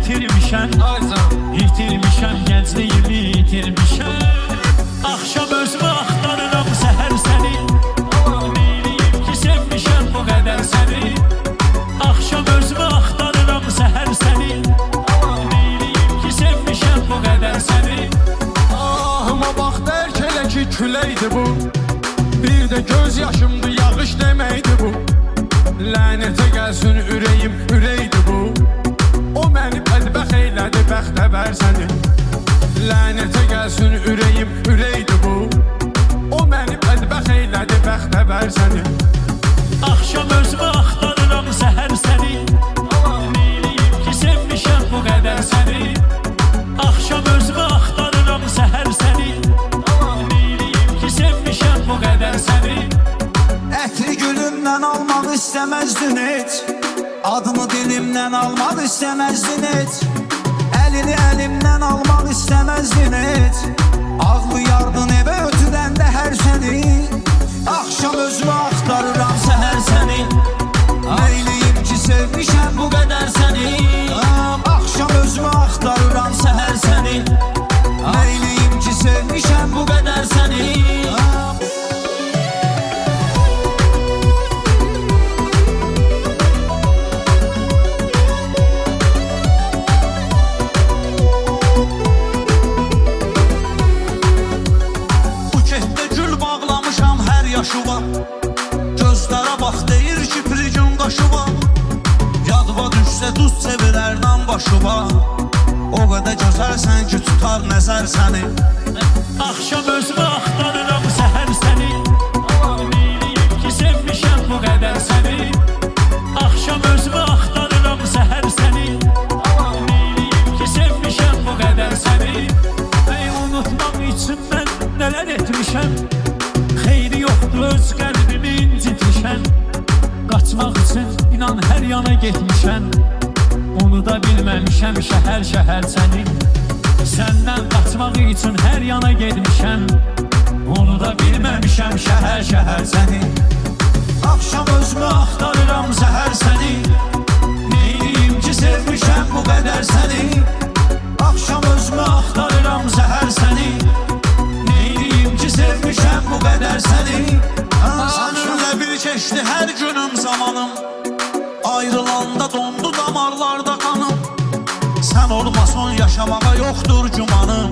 itirmişəm. İtirmişəm, gəncliyimi itirmişəm. Axşam özümü axtarıram səhər səni. Neyliyim ki sevmişəm bu qədər səni. Axşam özümü axtarıram səhər səni. Neyliyim ki sevmişəm bu qədər səni. Ahıma bax dərk elə ki küləkdir bu. Bir də göz yaşımdı yağış deməkdi bu. Lənətə gəlsin ürəyim ürəkdir bu. O məni bədbəxt eylədi bəxtəvər səni. Lənətə gəlsin ürəyim ürəkdir bu. O məni bədbəxt eylədi bəxtəvər səni. Axşam özümü axtarıram səhər səni. Neyliyim ki sevmişəm bu qədər səni. Axşam özümü axtarıram səhər səni. Neyliyim ki sevmişəm bu qədər səni. Ətri gülümdən almaq istəməzdin heç. Adını dilimdən almaq istəməzdin heç. Əlini əlimdən almaq istəməzdin heç. Ağlayardın evə ötüləndə hər səni. Axşam özümü axtarıram səhər səni. Neyliyim ki sevmişəm bu qədər səni. Axşam özümü axtarıram səhər səni. Neyliyim ki sevmişəm bu qədər səni. Yaşıva, gözlərə bax deyir ki piricin qaşıva. Yadıva düşsə duz çevirərdən başıva. O qədər gözəlsən ki tutar nəzər səni. Axşam özümü axtarıram səhər səni. Neyliyim ki sevmişəm bu qədər səni. Axşam özümü axtarıram səhər səni. Neyliyim ki sevmişəm bu qədər səni. Ey unutmaq üçün mən nələr etmişəm. Xeyri yoxdur öz qəlbimi incitmişən. Qaçmaq üçün inan hər yana getmişən. Onu da bilməmişəm şəhər səni. Səndən qaçmaq üçün hər yana getmişəm. Onu da bilməmişəm şəhər səni. Axşam özümü axtarıram səhər səni. Neyliyim ki sevmişəm bu qədər səni. Axşam özümü axtarıram səhər səni. Neyliyim ki sevmişəm bu qədər səni. Səninlə bir keçdi hər günüm zamanım. Ayrılanda dondu damarlarda qanım. Sən olmasan yaşamağa yoxdur gümanım.